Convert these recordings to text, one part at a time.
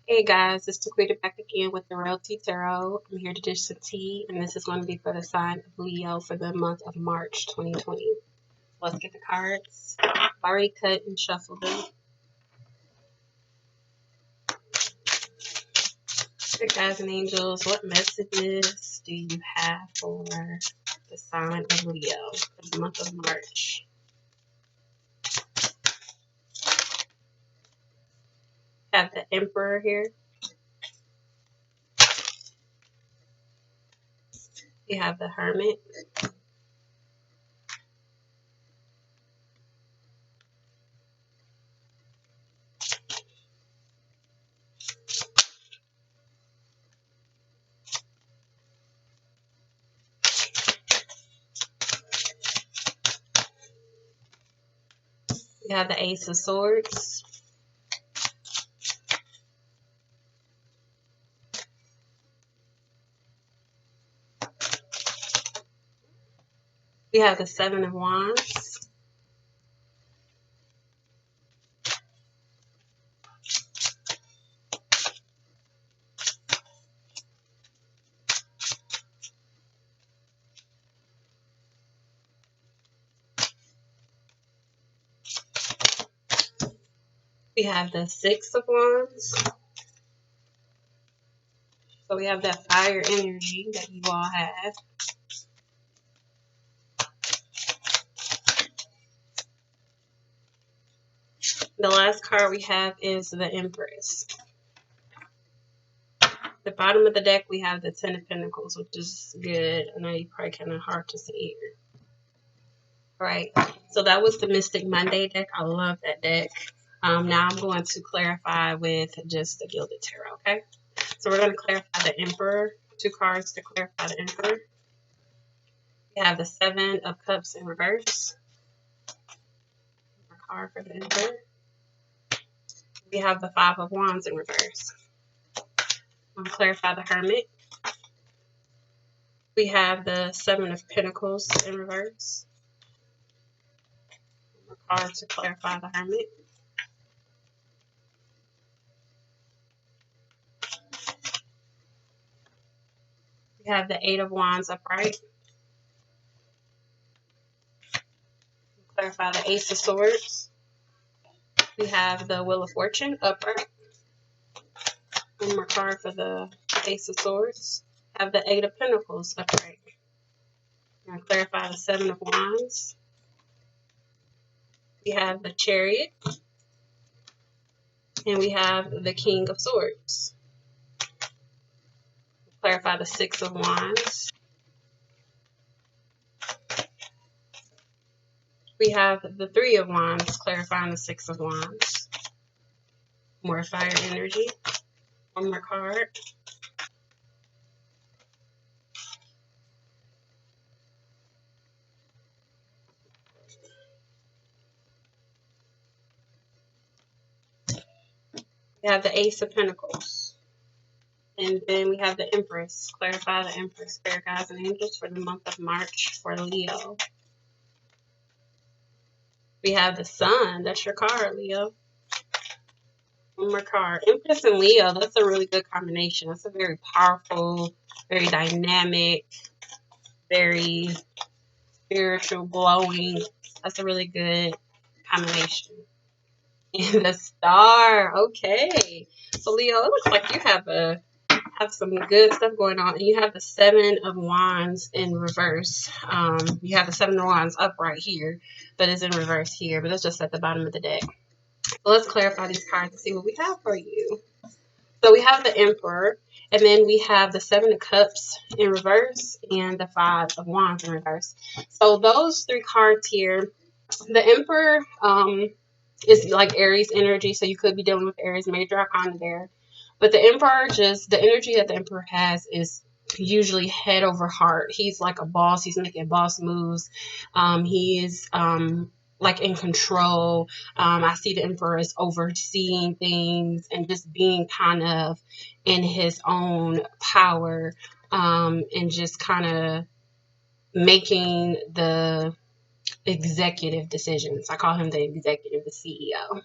Hey guys, it's Taquita back again with the Realty Tarot. I'm here to dish some tea, and this is going to be for the sign of Leo for the month of March 2020. Let's get the cards. I've already cut and shuffled them. Good guys and angels, what messages do you have for the sign of Leo for the month of March? Have the Emperor here. You have the Hermit. You have the Ace of Swords. You have the Seven of Wands. We have the Six of Wands. So we have that fire energy that you all have. The last card we have is the Empress. The bottom of the deck, we have the Ten of Pentacles, which is good. I know you probably kind of hard to see here. Right. So that was the Mystic Monday deck. I love that deck. Now I'm going to clarify with just the Gilded Tarot, okay? So we're going to clarify the Emperor. 2 cards to clarify the Emperor. We have the Seven of Cups in reverse. A card for the Emperor. We have the Five of Wands in reverse. I'm going to clarify the Hermit. We have the Seven of Pentacles in reverse. A card to clarify the Hermit. We have the Eight of Wands upright. Clarify the Ace of Swords. We have the Wheel of Fortune upright. One more card for the Ace of Swords. Have the Eight of Pentacles upright. And clarify the Seven of Wands. We have the Chariot. And we have the King of Swords. Clarify the Six of Wands. We have the Three of Wands, clarifying the Six of Wands. More fire energy. One more card. We have the Ace of Pentacles. And then we have the Empress. Clarify the Empress, Spirit Guides and Angels for the month of March for Leo. We have the Sun. That's your card, Leo. One more card. Empress and Leo, that's a really good combination. That's a very powerful, very dynamic, very spiritual, glowing. That's a really good combination. And the Star. Okay. So Leo, it looks like you have some good stuff going on. And you have the Seven of Wands in reverse. You have the Seven of Wands upright here, but it's in reverse here. But that's just at the bottom of the deck. So let's clarify these cards and see what we have for you. So we have the Emperor, and then we have the Seven of Cups in reverse and the Five of Wands in reverse. So those 3 cards here, the Emperor is like Aries energy, so you could be dealing with Aries major arcana there. But the Emperor, just the energy that the Emperor has is usually head over heart. He's like a boss. He's making boss moves. He is like in control. I see the Emperor as overseeing things and just being kind of in his own power, and just kind of making the executive decisions. I call him the executive, the CEO.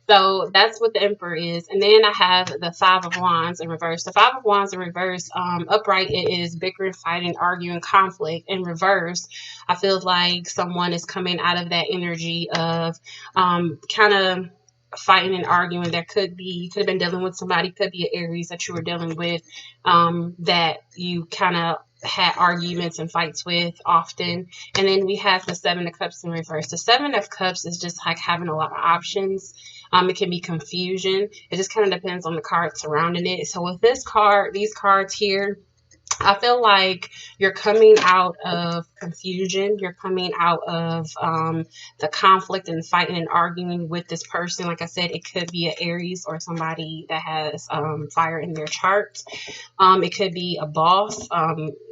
So that's what the Emperor is. And then I have the Five of Wands in reverse. The Five of Wands in reverse, upright, it is bickering, fighting, arguing, conflict. In reverse, I feel like someone is coming out of that energy of kind of fighting and arguing. There could be, you could have been dealing with somebody, could be an Aries that you were dealing with, that you kind of had arguments and fights with often. And then we have the Seven of Cups in reverse. The Seven of Cups is just like having a lot of options. It can be confusion. It just kind of depends on the card surrounding it. So with this card, these cards here, I feel like you're coming out of confusion. You're coming out of the conflict and fighting and arguing with this person. Like I said, it could be an Aries or somebody that has fire in their chart. It could be a boss.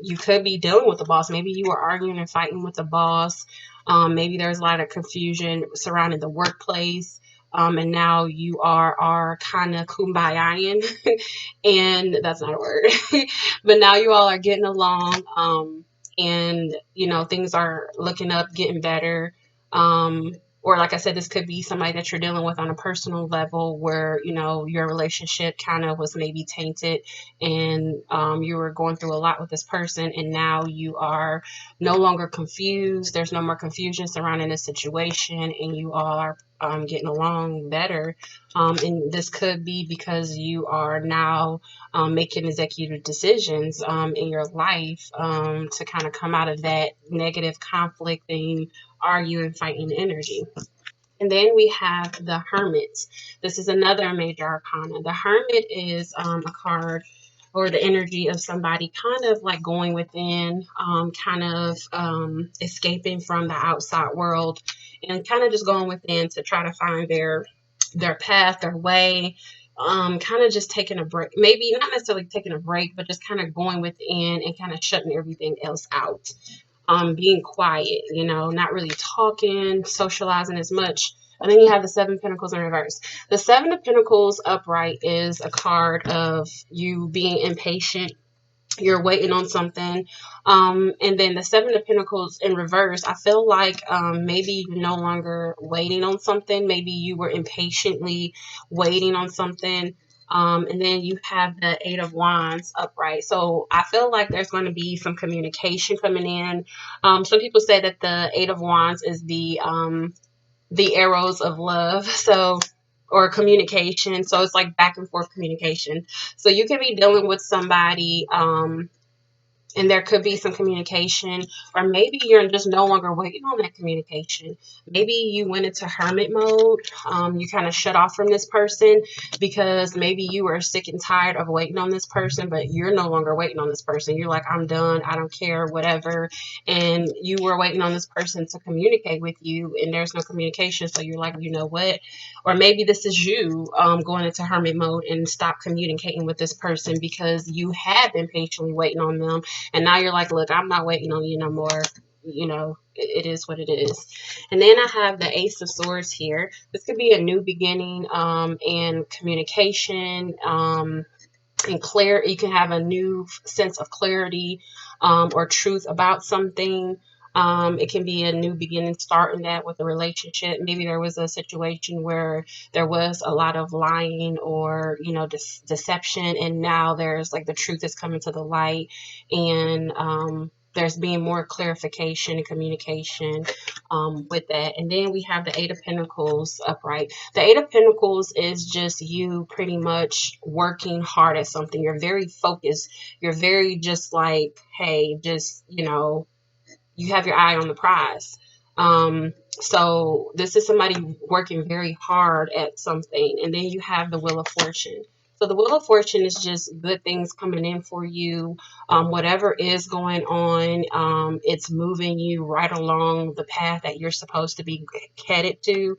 You could be dealing with a boss. Maybe you were arguing and fighting with a boss. Maybe there's a lot of confusion surrounding the workplace. And now you are kind of kumbayaing, and that's not a word, but now you all are getting along, and you know things are looking up, getting better. Or like I said, this could be somebody that you're dealing with on a personal level where, you know, your relationship kind of was maybe tainted, and you were going through a lot with this person, and now you are no longer confused. There's no more confusion surrounding the situation, and you all are getting along better. And this could be because you are now making executive decisions in your life to kind of come out of that negative conflicting, arguing, fighting energy. And then we have the Hermit. This is another major arcana. The Hermit is a card or the energy of somebody kind of like going within, kind of escaping from the outside world, and kind of just going within to try to find their path, their way. Kind of just taking a break, maybe not necessarily taking a break, but just kind of going within and kind of shutting everything else out. Being quiet, you know, not really talking, socializing as much. And then you have the Seven of Pentacles in reverse. The Seven of Pentacles upright is a card of you being impatient. You're waiting on something. And then the Seven of Pentacles in reverse, I feel like maybe you're no longer waiting on something. Maybe you were impatiently waiting on something. And then you have the Eight of Wands upright. So I feel like there's going to be some communication coming in. Some people say that the Eight of Wands is the arrows of love. So, or communication. So it's like back and forth communication. So you can be dealing with somebody, and there could be some communication, or maybe you're just no longer waiting on that communication. Maybe you went into hermit mode. You kind of shut off from this person because maybe you were sick and tired of waiting on this person, but you're no longer waiting on this person. You're like, I'm done. I don't care, whatever. And you were waiting on this person to communicate with you, and there's no communication. So you're like, you know what? Or maybe this is you going into hermit mode and stop communicating with this person because you have been patiently waiting on them, and now you're like, look, I'm not waiting on you no more. You know, it is what it is. And then I have the Ace of Swords here. This could be a new beginning, and communication, and clear. You can have a new sense of clarity, or truth about something. It can be a new beginning, starting that with a relationship. Maybe there was a situation where there was a lot of lying or, you know, deception, and now there's like the truth is coming to the light, and there's being more clarification and communication with that. And then we have the Eight of Pentacles upright. The Eight of Pentacles is just you pretty much working hard at something. You're very focused. You're very just like, hey, just, you know, you have your eye on the prize. So this is somebody working very hard at something. And then you have the Wheel of Fortune. So the Wheel of Fortune is just good things coming in for you. Whatever is going on, it's moving you right along the path that you're supposed to be headed to.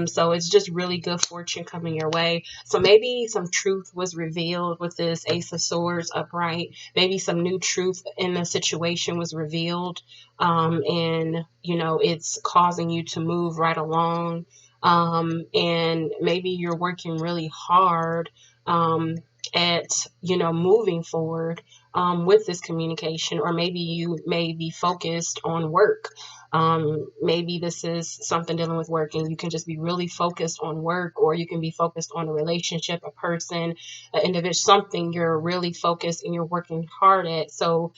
So it's just really good fortune coming your way. So maybe some truth was revealed with this Ace of Swords upright. Maybe some new truth in the situation was revealed. And, you know, it's causing you to move right along. And maybe you're working really hard at, you know, moving forward with this communication, or maybe you may be focused on work. Maybe this is something dealing with work, and you can just be really focused on work, or you can be focused on a relationship, a person, an individual, something you're really focused and you're working hard at. So,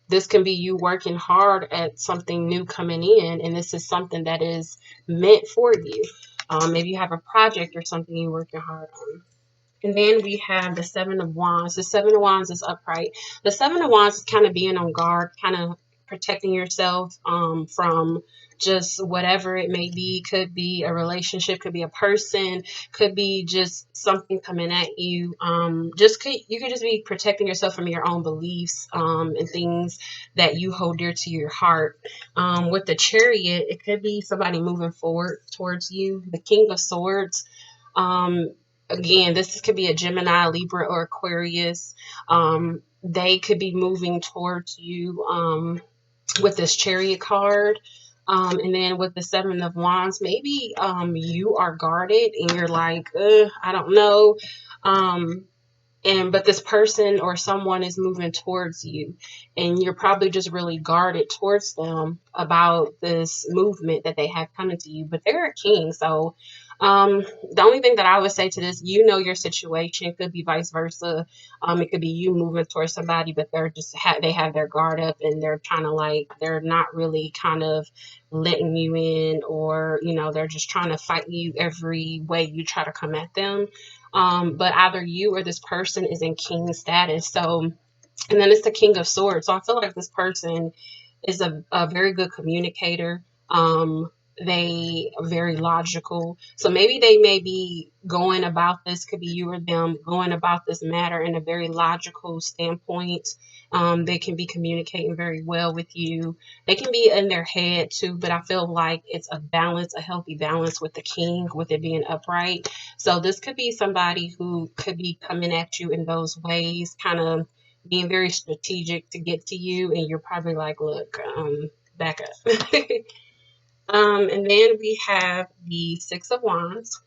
this can be you working hard at something new coming in, and this is something that is meant for you. Maybe you have a project or something you're working hard on. And then we have the Seven of Wands. The Seven of Wands is upright. The Seven of Wands is kind of being on guard, kind of protecting yourself from just whatever it may be. Could be a relationship, could be a person, could be just something coming at you. You could just be protecting yourself from your own beliefs and things that you hold dear to your heart. With the Chariot, it could be somebody moving forward towards you. The King of Swords. Um, Again, this could be a Gemini, Libra, or Aquarius. They could be moving towards you with this Chariot card. And then with the Seven of Wands, maybe you are guarded and you're like, I don't know. But this person or someone is moving towards you, and you're probably just really guarded towards them about this movement that they have coming to you. But they're a king, so the only thing that I would say to this, your situation. It could be vice versa. It could be you moving towards somebody, but they're just they have their guard up, and they're trying to, like, they're not really kind of letting you in, or they're just trying to fight you every way you try to come at them. But either you or this person is in king status. So, and then it's the King of Swords. So I feel like this person is a very good communicator. They are very logical. So maybe they may be going about this, could be you or them going about this matter in a very logical standpoint. They can be communicating very well with you. They can be in their head too, but I feel like it's a balance, a healthy balance with the king, with it being upright. So this could be somebody who could be coming at you in those ways, kind of being very strategic to get to you, and you're probably like, look, back up. And then we have the Six of Wands.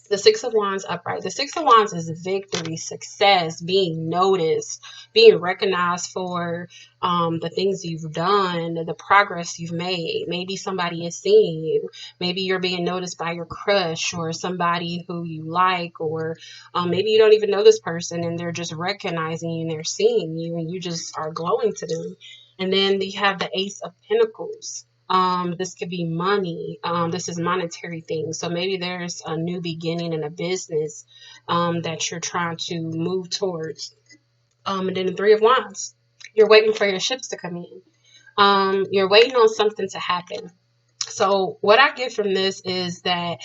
The Six of Wands upright. The Six of Wands is victory, success, being noticed, being recognized for the things you've done, the progress you've made. Maybe somebody is seeing you. Maybe you're being noticed by your crush or somebody who you like, or maybe you don't even know this person and they're just recognizing you and they're seeing you and you just are glowing to them. And then you have the Ace of Pentacles. This could be money. This is monetary things. So maybe there's a new beginning in a business that you're trying to move towards. And then the Three of Wands. You're waiting for your ships to come in. You're waiting on something to happen. So what I get from this is that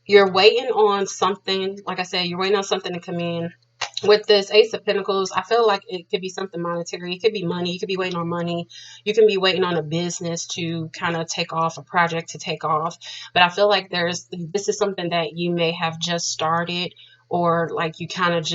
you're waiting on something. Like I said, you're waiting on something to come in. With this Ace of Pentacles, I feel like it could be something monetary. It could be money. You could be waiting on money. You can be waiting on a business to kind of take off, a project to take off. But I feel like this is something that you may have just started, or like you kind of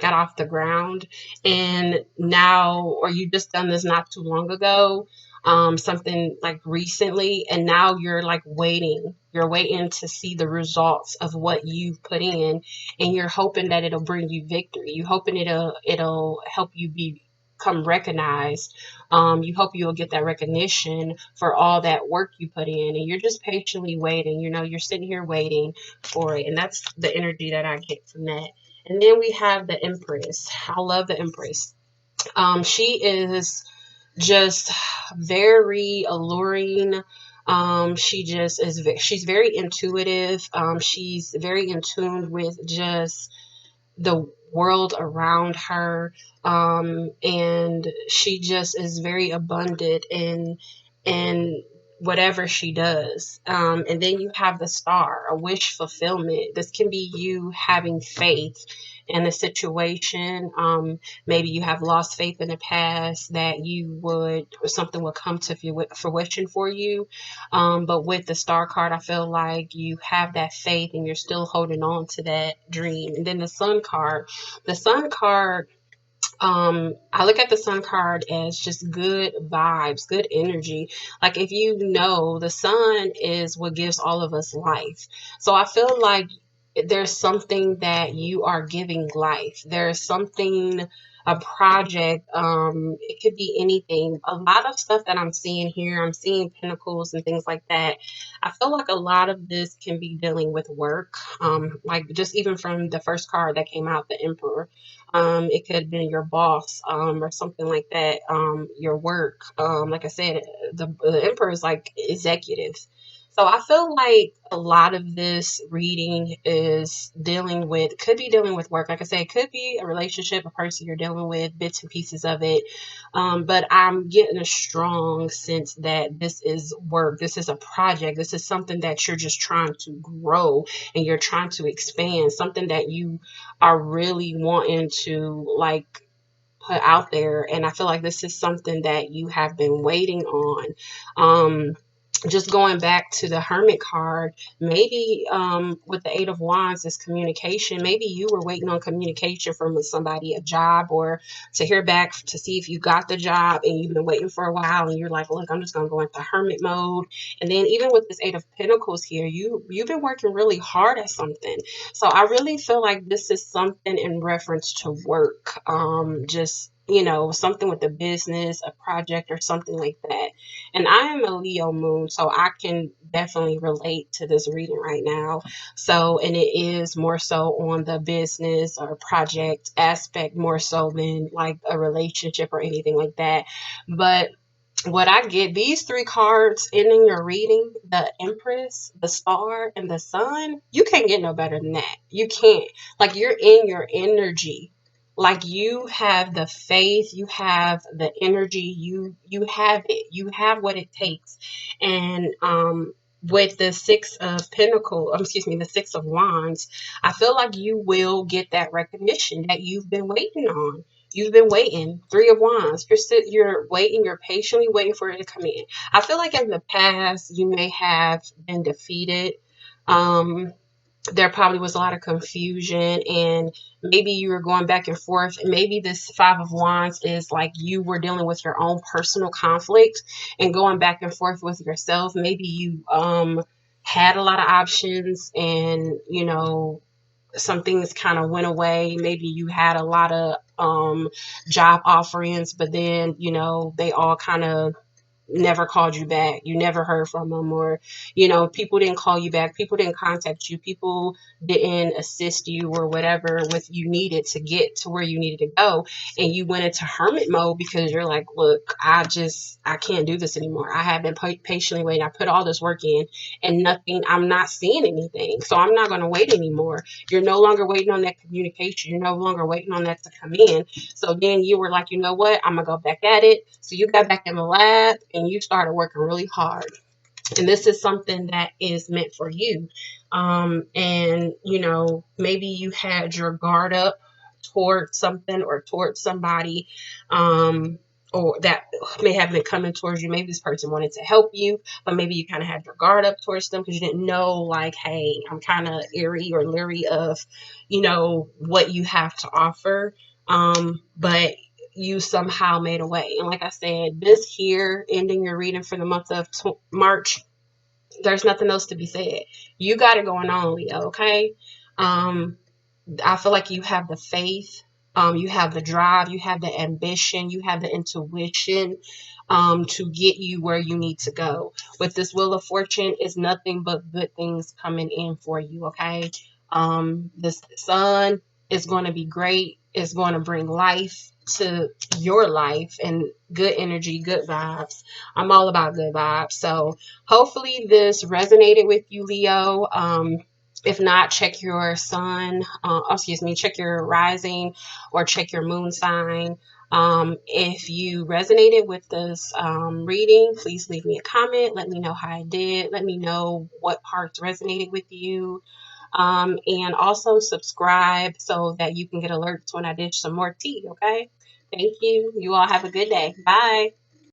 got off the ground, and now, or you just done this not too long ago, something like recently, and now you're like waiting. You're waiting to see the results of what you've put in, and you're hoping that it'll bring you victory. You hoping it'll help you become recognized. You hope you'll get that recognition for all that work you put in, and you're just patiently waiting. You're sitting here waiting for it, and that's the energy that I get from that. And then we have the Empress. I love the Empress. She is just very alluring. She's very intuitive. She's very in tune with just the world around her. And she just is very abundant in whatever she does. And then you have the Star, a wish fulfillment. This can be you having faith in a situation. Maybe you have lost faith in the past that or something would come to fruition for you. But with the Star card, I feel like you have that faith and you're still holding on to that dream. And then the Sun card. The Sun card, I look at the Sun card as just good vibes, good energy. Like, if the sun is what gives all of us life. So I feel like there's something that you are giving life. There's something a project. It could be anything. A lot of stuff that I'm seeing here, I'm seeing pentacles and things like that. I feel like a lot of this can be dealing with work. Like just even from the first card that came out, the Emperor. It could have been your boss, or something like that. Your work. Like I said, the Emperor is like executives. So I feel like a lot of this reading is dealing with, could be dealing with work. Like I said, it could be a relationship, a person you're dealing with, bits and pieces of it. But I'm getting a strong sense that this is work. This is a project. This is something that you're just trying to grow and you're trying to expand, something that you are really wanting to like put out there. And I feel like this is something that you have been waiting on. Um, just going back to the Hermit card, maybe with the Eight of Wands is communication. Maybe you were waiting on communication from somebody, a job, or to hear back to see if you got the job, and you've been waiting for a while, and you're like, look, I'm just gonna go into hermit mode. And then even with this Eight of Pentacles here, you've been working really hard at something. So I really feel like this is something in reference to work. Just something with a business, a project, or something like that. And I am a Leo moon, so I can definitely relate to this reading right now. So, and it is more so on the business or project aspect, more so than like a relationship or anything like that. But what I get, these three cards ending your reading, the Empress, the Star, and the Sun, you can't get no better than that. You can't. Like, you're in your energy. Like, you have the faith, you have the energy, you have it. You have what it takes. And with the Six of Pentacles, excuse me, the Six of Wands, I feel like you will get that recognition that you've been waiting on. You've been waiting. Three of Wands. You're waiting. You're patiently waiting for it to come in. I feel like in the past you may have been defeated. Um, there probably was a lot of confusion, and maybe you were going back and forth. And maybe this Five of Wands is like you were dealing with your own personal conflict and going back and forth with yourself. Maybe you had a lot of options, and some things kind of went away. Maybe you had a lot of job offerings, but then they all kind of never called you back. You never heard from them, or people didn't call you back. People didn't contact you. People didn't assist you or whatever with you needed to get to where you needed to go. And you went into hermit mode because you're like, look, I can't do this anymore. I have been patiently waiting. I put all this work in and nothing, I'm not seeing anything. So I'm not going to wait anymore. You're no longer waiting on that communication. You're no longer waiting on that to come in. So then you were like, you know what? I'm going to go back at it. So you got back in the lab and you started working really hard. And this is something that is meant for you. And, maybe you had your guard up towards something or towards somebody. Or that may have been coming towards you. Maybe this person wanted to help you, but maybe you kind of had your guard up towards them because you didn't know, like, hey, I'm kind of eerie or leery of, what you have to offer. But you somehow made a way. And like I said, this here ending your reading for the month of March, there's nothing else to be said. You got it going on, Leo, okay? Um, I feel like you have the faith, you have the drive, you have the ambition, you have the intuition to get you where you need to go. With this Wheel of Fortune, is nothing but good things coming in for you, okay? This sun is going to be great. It's going to bring life to your life and good energy, good vibes. I'm all about good vibes. So hopefully this resonated with you, Leo. If not, check your sun, check your rising or check your moon sign. If you resonated with this reading, please leave me a comment. Let me know how I did. Let me know what parts resonated with you. And also subscribe so that you can get alerts when I dish some more tea, okay? Thank you. You all have a good day. Bye.